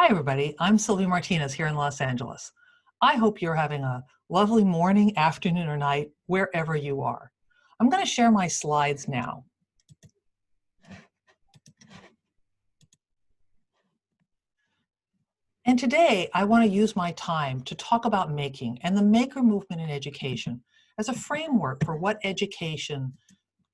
Hi, everybody. I'm Sylvia Martinez here in Los Angeles. I hope you're having a lovely morning, afternoon, or night, wherever you are. I'm going to share my slides now. And today, I want to use my time to talk about making and the maker movement in education as a framework for what education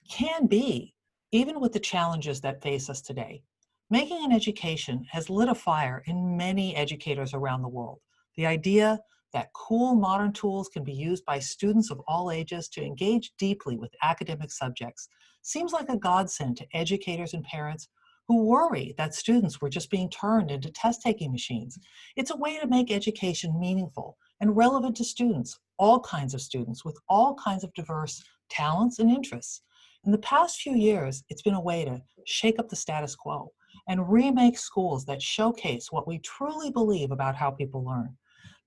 can be, even with the challenges that face us today. Making in education has lit a fire in many educators around the world. The idea that cool modern tools can be used by students of all ages to engage deeply with academic subjects seems like a godsend to educators and parents who worry that students were just being turned into test-taking machines. It's a way to make education meaningful and relevant to students, all kinds of students with all kinds of diverse talents and interests. In the past few years, it's been a way to shake up the status quo and remake schools that showcase what we truly believe about how people learn.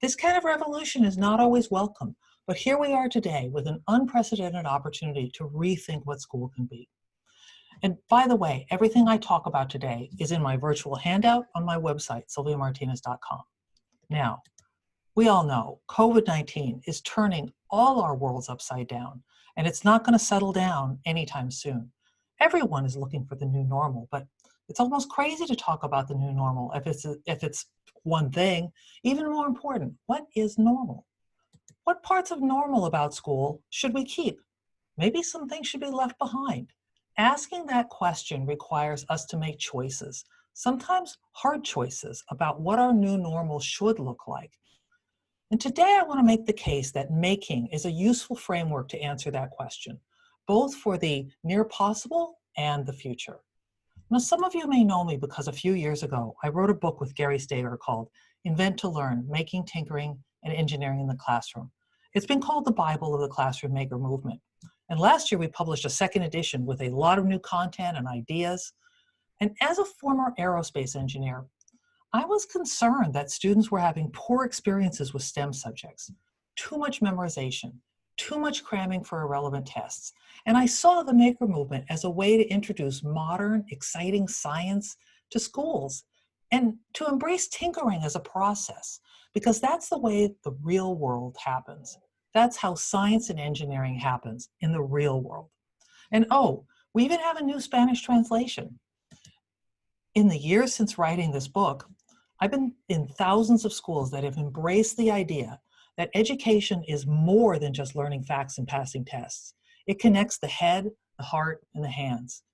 This kind of revolution is not always welcome, but here we are today with an unprecedented opportunity to rethink what school can be. And by the way, everything I talk about today is in my virtual handout on my website, sylviamartinez.com. Now, we all know COVID-19 is turning all our worlds upside down, and it's not going to settle down anytime soon. Everyone is looking for the new normal, but it's almost crazy to talk about the new normal if it's one thing. Even more important, what is normal? What parts of normal about school should we keep? Maybe some things should be left behind. Asking that question requires us to make choices, sometimes hard choices, about what our new normal should look like. And today I want to make the case that making is a useful framework to answer that question, both for the near possible and the future. Now, some of you may know me because a few years ago, I wrote a book with Gary Stager called Invent to Learn, Making, Tinkering, and Engineering in the Classroom. It's been called the Bible of the Classroom Maker Movement. And last year we published a second edition with a lot of new content and ideas. And as a former aerospace engineer, I was concerned that students were having poor experiences with STEM subjects, too much memorization, too much cramming for irrelevant tests. And I saw the maker movement as a way to introduce modern, exciting science to schools and to embrace tinkering as a process, because that's the way the real world happens. That's how science and engineering happens in the real world. And oh, we even have a new Spanish translation. In the years since writing this book, I've been in thousands of schools that have embraced the idea that education is more than just learning facts and passing tests. It connects the head, the heart, and the hands.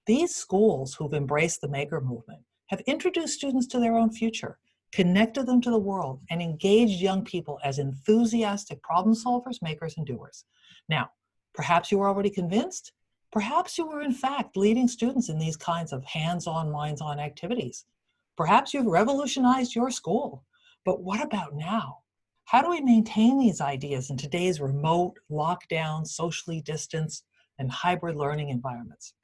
These schools who've embraced the maker movement have introduced students to their own future, connected them to the world, and engaged young people as enthusiastic problem solvers, makers, and doers. Now, perhaps you were already convinced. Perhaps you were in fact leading students in these kinds of hands-on, minds-on activities. Perhaps you've revolutionized your school. But what about now? How do we maintain these ideas in today's remote, lockdown, socially distanced, and hybrid learning environments?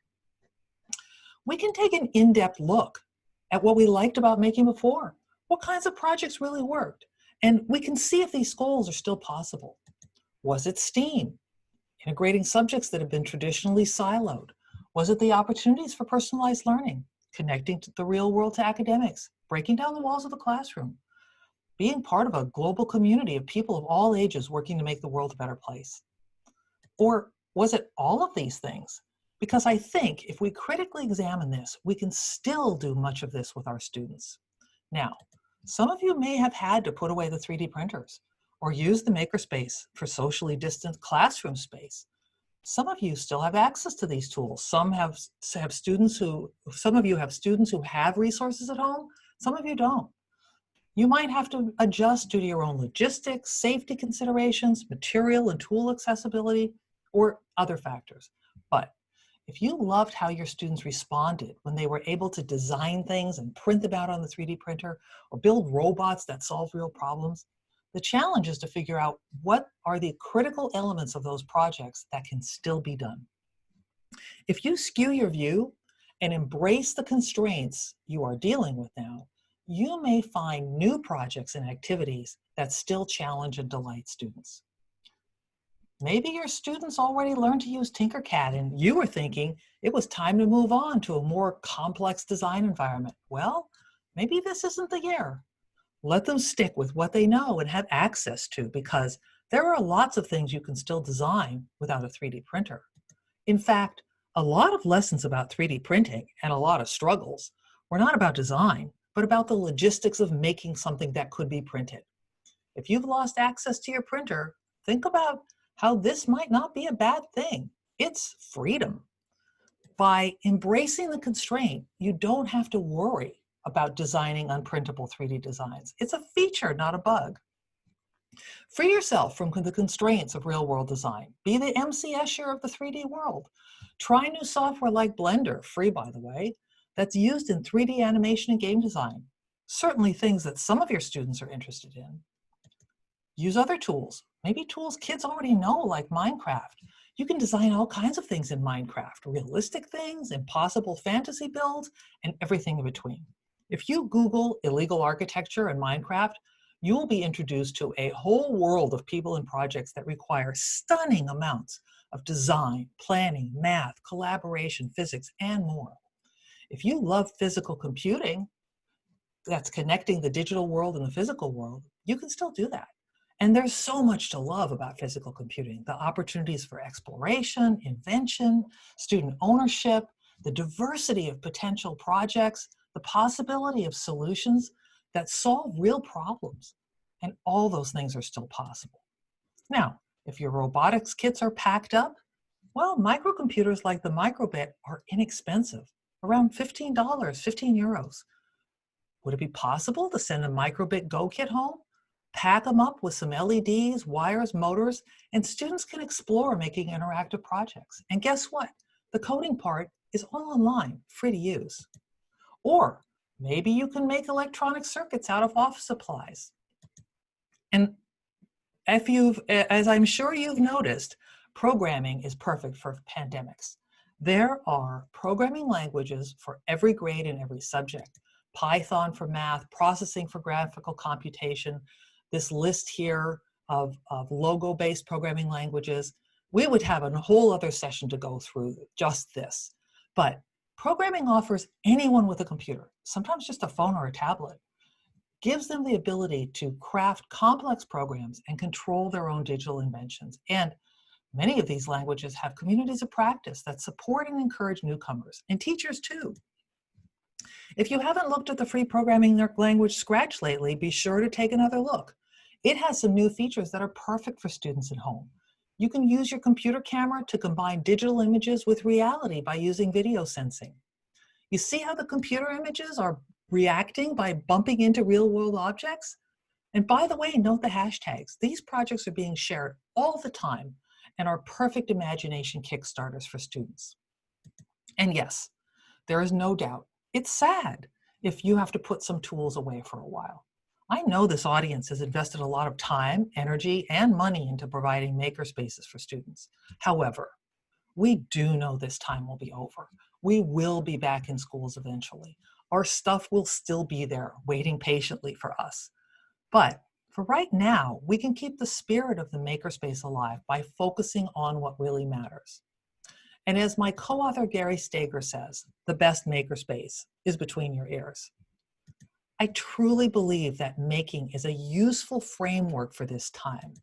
We can take an in-depth look at what we liked about making before. What kinds of projects really worked? And we can see if these goals are still possible. Was it STEAM? Integrating subjects that have been traditionally siloed? Was it the opportunities for personalized learning? Connecting to the real world to academics? Breaking down the walls of the classroom? Being part of a global community of people of all ages working to make the world a better place? Or was it all of these things? Because I think if we critically examine this, we can still do much of this with our students. Now, some of you may have had to put away the 3D printers or use the makerspace for socially distant classroom space. Some of you still have access to these tools. Some of you have students who have resources at home. Some of you don't. You might have to adjust due to your own logistics, safety considerations, material and tool accessibility, or other factors. But if you loved how your students responded when they were able to design things and print them out on the 3D printer or build robots that solve real problems, the challenge is to figure out what are the critical elements of those projects that can still be done. If you skew your view and embrace the constraints you are dealing with now, you may find new projects and activities that still challenge and delight students. Maybe your students already learned to use Tinkercad and you were thinking it was time to move on to a more complex design environment. Well, maybe this isn't the year. Let them stick with what they know and have access to, because there are lots of things you can still design without a 3D printer. In fact, a lot of lessons about 3D printing and a lot of struggles were not about design, but about the logistics of making something that could be printed. If you've lost access to your printer, think about how this might not be a bad thing. It's freedom. By embracing the constraint, you don't have to worry about designing unprintable 3D designs. It's a feature, not a bug. Free yourself from the constraints of real-world design. Be the MC Escher of the 3D world. Try new software like Blender, free by the way, that's used in 3D animation and game design. Certainly things that some of your students are interested in. Use other tools, maybe tools kids already know, like Minecraft. You can design all kinds of things in Minecraft, realistic things, impossible fantasy builds, and everything in between. If you Google illegal architecture in Minecraft, you will be introduced to a whole world of people and projects that require stunning amounts of design, planning, math, collaboration, physics, and more. If you love physical computing, that's connecting the digital world and the physical world, you can still do that. And there's so much to love about physical computing: the opportunities for exploration, invention, student ownership, the diversity of potential projects, the possibility of solutions that solve real problems. And all those things are still possible. Now, if your robotics kits are packed up, well, microcomputers like the microbit are inexpensive, around $15, 15 euros. Would it be possible to send a microbit Go kit home? Pack them up with some LEDs, wires, motors, and students can explore making interactive projects. And guess what? The coding part is all online, free to use. Or maybe you can make electronic circuits out of office supplies. And as I'm sure you've noticed, programming is perfect for pandemics. There are programming languages for every grade and every subject. Python for math, processing for graphical computation, this list here of logo-based programming languages. We would have a whole other session to go through just this. But programming offers anyone with a computer, sometimes just a phone or a tablet, gives them the ability to craft complex programs and control their own digital inventions. And many of these languages have communities of practice that support and encourage newcomers, and teachers too. If you haven't looked at the free programming language Scratch lately, be sure to take another look. It has some new features that are perfect for students at home. You can use your computer camera to combine digital images with reality by using video sensing. You see how the computer images are reacting by bumping into real-world objects? And by the way, note the hashtags. These projects are being shared all the time and are perfect imagination kickstarters for students. And yes, there is no doubt, it's sad if you have to put some tools away for a while. I know this audience has invested a lot of time, energy, and money into providing makerspaces for students. However, we do know this time will be over. We will be back in schools eventually. Our stuff will still be there, waiting patiently for us. But for right now, we can keep the spirit of the makerspace alive by focusing on what really matters. And as my co-author Gary Stager says, the best makerspace is between your ears. I truly believe that making is a useful framework for this time.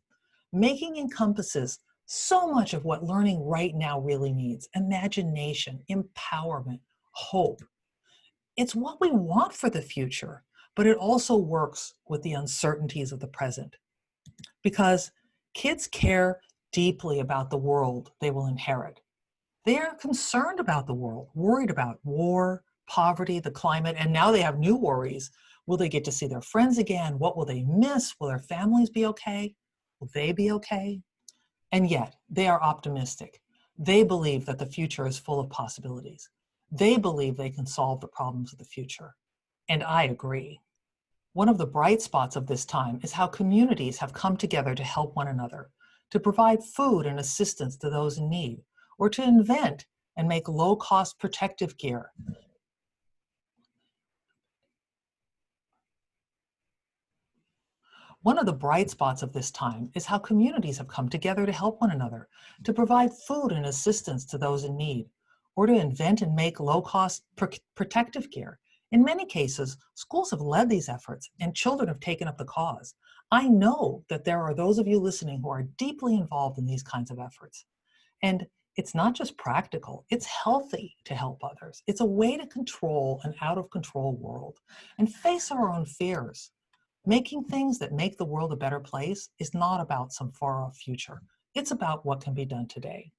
Making encompasses so much of what learning right now really needs: imagination, empowerment, hope. It's what we want for the future, but it also works with the uncertainties of the present. Because kids care deeply about the world they will inherit. They are concerned about the world, worried about war, poverty, the climate, and now they have new worries. Will they get to see their friends again? What will they miss? Will their families be okay? Will they be okay? And yet, they are optimistic. They believe that the future is full of possibilities. They believe they can solve the problems of the future. And I agree. One of the bright spots of this time is how communities have come together to help one another, to provide food and assistance to those in need, or to invent and make low-cost protective gear. One of the bright spots of this time is how communities have come together to help one another, to provide food and assistance to those in need, or to invent and make low-cost protective gear. In many cases, schools have led these efforts and children have taken up the cause. I know that there are those of you listening who are deeply involved in these kinds of efforts. And it's not just practical, it's healthy to help others. It's a way to control an out of control world and face our own fears. Making things that make the world a better place is not about some far off future. It's about what can be done today.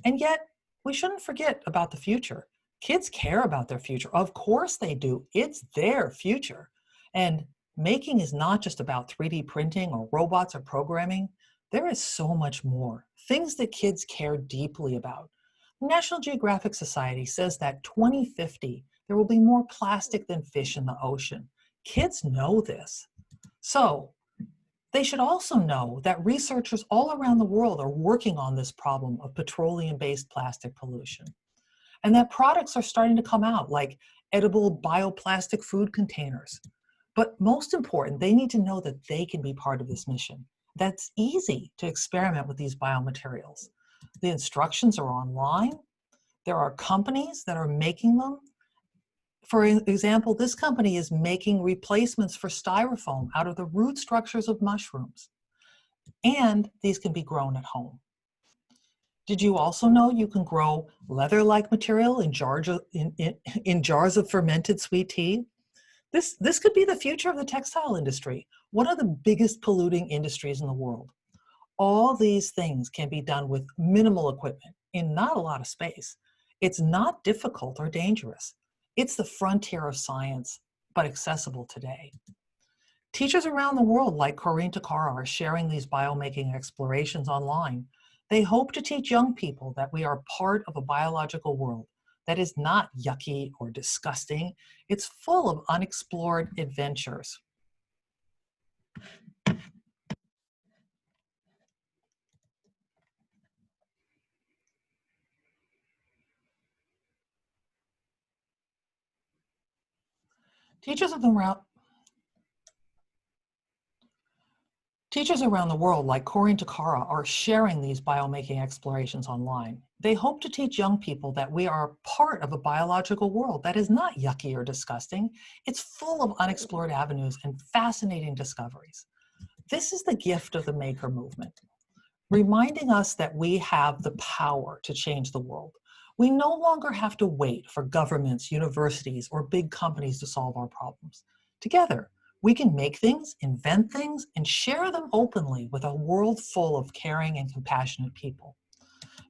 And yet, we shouldn't forget about the future. Kids care about their future. Of course they do. It's their future. And making is not just about 3D printing or robots or programming. There is so much more. Things that kids care deeply about. The National Geographic Society says that 2050, there will be more plastic than fish in the ocean. Kids know this. So, they should also know that researchers all around the world are working on this problem of petroleum-based plastic pollution, and that products are starting to come out like edible bioplastic food containers. But most important, they need to know that they can be part of this mission. That's easy to experiment with these biomaterials. The instructions are online. There are companies that are making them. For example, this company is making replacements for styrofoam out of the root structures of mushrooms. And these can be grown at home. Did you also know you can grow leather-like material in jars of fermented sweet tea? This could be the future of the textile industry, one of the biggest polluting industries in the world. All these things can be done with minimal equipment in not a lot of space. It's not difficult or dangerous. It's the frontier of science, but accessible today. Teachers around the world like Corinne Takara are sharing these biomaking explorations online. They hope to teach young people that we are part of a biological world that is not yucky or disgusting. It's full of unexplored adventures. Teachers around the world like Corinne Takara are sharing these biomaking explorations online. They hope to teach young people that we are part of a biological world that is not yucky or disgusting. It's full of unexplored avenues and fascinating discoveries. This is the gift of the maker movement, reminding us that we have the power to change the world. We no longer have to wait for governments, universities, or big companies to solve our problems. Together, we can make things, invent things, and share them openly with a world full of caring and compassionate people.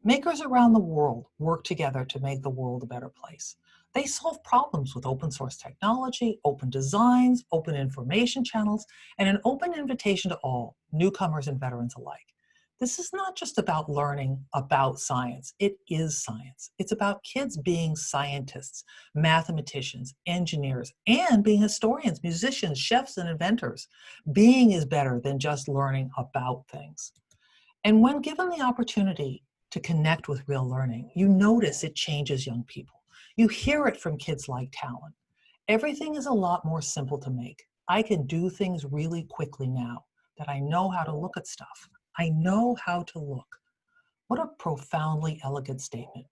Makers around the world work together to make the world a better place. They solve problems with open source technology, open designs, open information channels, and an open invitation to all, newcomers and veterans alike. This is not just about learning about science. It is science. It's about kids being scientists, mathematicians, engineers, and being historians, musicians, chefs, and inventors. Being is better than just learning about things. And when given the opportunity to connect with real learning, you notice it changes young people. You hear it from kids like Talon. Everything is a lot more simple to make. I can do things really quickly now that I know how to look at stuff. I know how to look. What a profoundly elegant statement.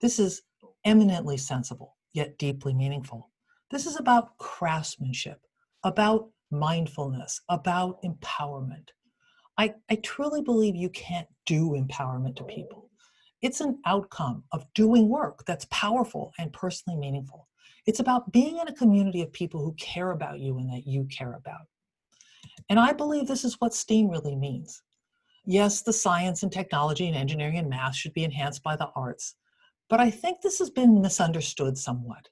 This is eminently sensible, yet deeply meaningful. This is about craftsmanship, about mindfulness, about empowerment. I truly believe you can't do empowerment to people. It's an outcome of doing work that's powerful and personally meaningful. It's about being in a community of people who care about you and that you care about. And I believe this is what STEAM really means. Yes, the science and technology and engineering and math should be enhanced by the arts, but I think this has been misunderstood somewhat.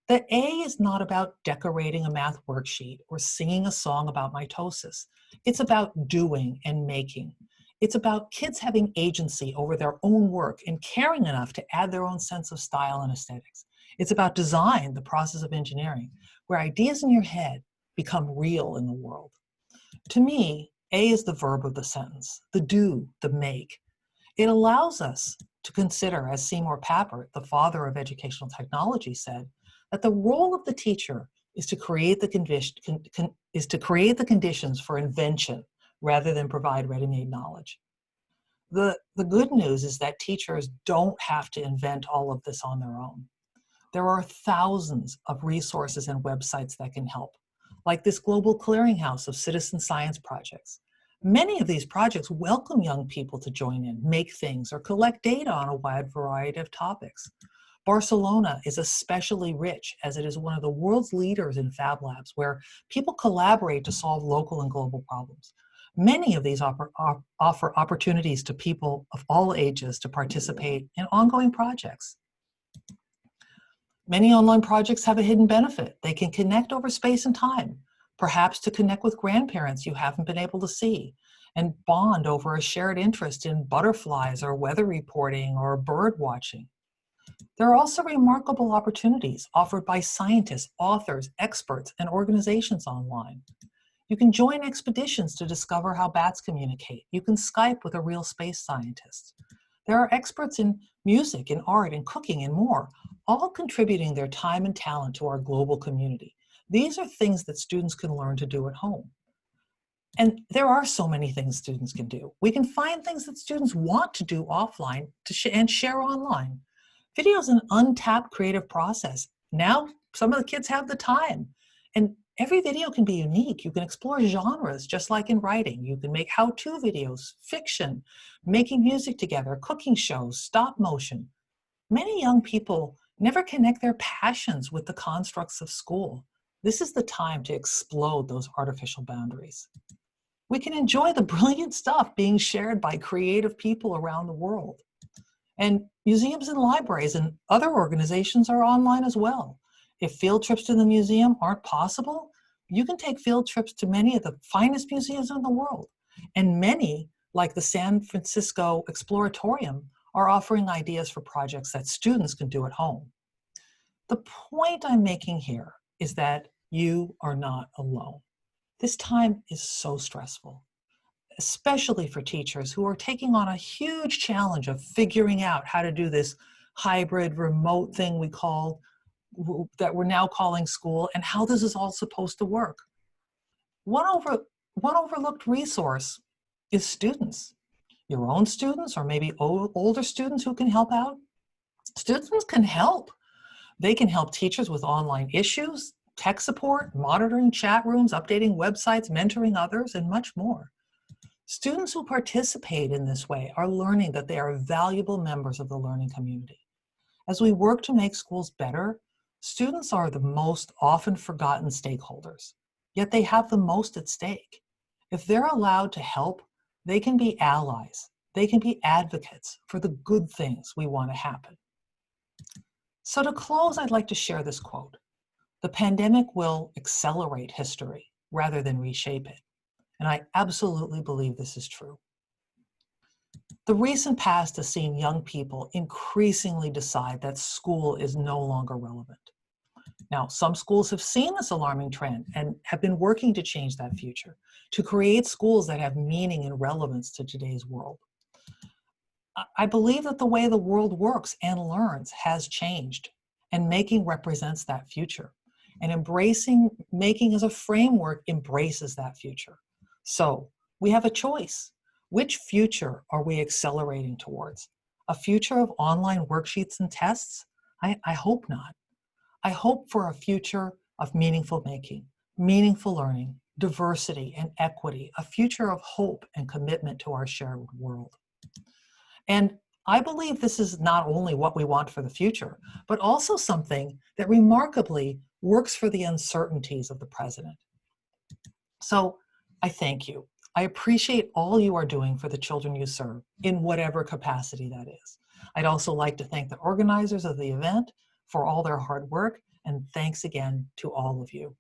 The A is not about decorating a math worksheet or singing a song about mitosis. It's about doing and making. It's about kids having agency over their own work and caring enough to add their own sense of style and aesthetics. It's about design, the process of engineering, where ideas in your head become real in the world. To me, A is the verb of the sentence, the do, the make. It allows us to consider, as Seymour Papert, the father of educational technology, said, that the role of the teacher is to create the conditions for invention rather than provide ready-made knowledge. The good news is that teachers don't have to invent all of this on their own. There are thousands of resources and websites that can help, like this global clearinghouse of citizen science projects. Many of these projects welcome young people to join in, make things, or collect data on a wide variety of topics. Barcelona is especially rich as it is one of the world's leaders in Fab Labs, where people collaborate to solve local and global problems. Many of these offer opportunities to people of all ages to participate in ongoing projects. Many online projects have a hidden benefit. They can connect over space and time, perhaps to connect with grandparents you haven't been able to see, and bond over a shared interest in butterflies or weather reporting or bird watching. There are also remarkable opportunities offered by scientists, authors, experts, and organizations online. You can join expeditions to discover how bats communicate. You can Skype with a real space scientist. There are experts in music, in art, in cooking, and more, all contributing their time and talent to our global community. These are things that students can learn to do at home. And there are so many things students can do. We can find things that students want to do offline and share online. Video is an untapped creative process. Now, some of the kids have the time. And every video can be unique. You can explore genres just like in writing. You can make how-to videos, fiction, making music together, cooking shows, stop motion. Many young people never connect their passions with the constructs of school. This is the time to explode those artificial boundaries. We can enjoy the brilliant stuff being shared by creative people around the world. And museums and libraries and other organizations are online as well. If field trips to the museum aren't possible, you can take field trips to many of the finest museums in the world. And many, like the San Francisco Exploratorium, are offering ideas for projects that students can do at home. The point I'm making here is that you are not alone. This time is so stressful, especially for teachers who are taking on a huge challenge of figuring out how to do this hybrid remote thing that we're now calling school, and how this is all supposed to work. One overlooked resource is students. Your own students, or maybe older students who can help out. Students can help. They can help teachers with online issues, tech support, monitoring chat rooms, updating websites, mentoring others, and much more. Students who participate in this way are learning that they are valuable members of the learning community. As we work to make schools better, students are the most often forgotten stakeholders, yet they have the most at stake. If they're allowed to help, they can be allies. They can be advocates for the good things we want to happen. So to close, I'd like to share this quote. The pandemic will accelerate history rather than reshape it. And I absolutely believe this is true. The recent past has seen young people increasingly decide that school is no longer relevant. Now, some schools have seen this alarming trend and have been working to change that future, to create schools that have meaning and relevance to today's world. I believe that the way the world works and learns has changed, and making represents that future. And embracing making as a framework embraces that future. So we have a choice. Which future are we accelerating towards? A future of online worksheets and tests? I hope not. I hope for a future of meaningful making, meaningful learning, diversity and equity, a future of hope and commitment to our shared world. And I believe this is not only what we want for the future, but also something that remarkably works for the uncertainties of the present. So I thank you. I appreciate all you are doing for the children you serve, in whatever capacity that is. I'd also like to thank the organizers of the event for all their hard work, and thanks again to all of you.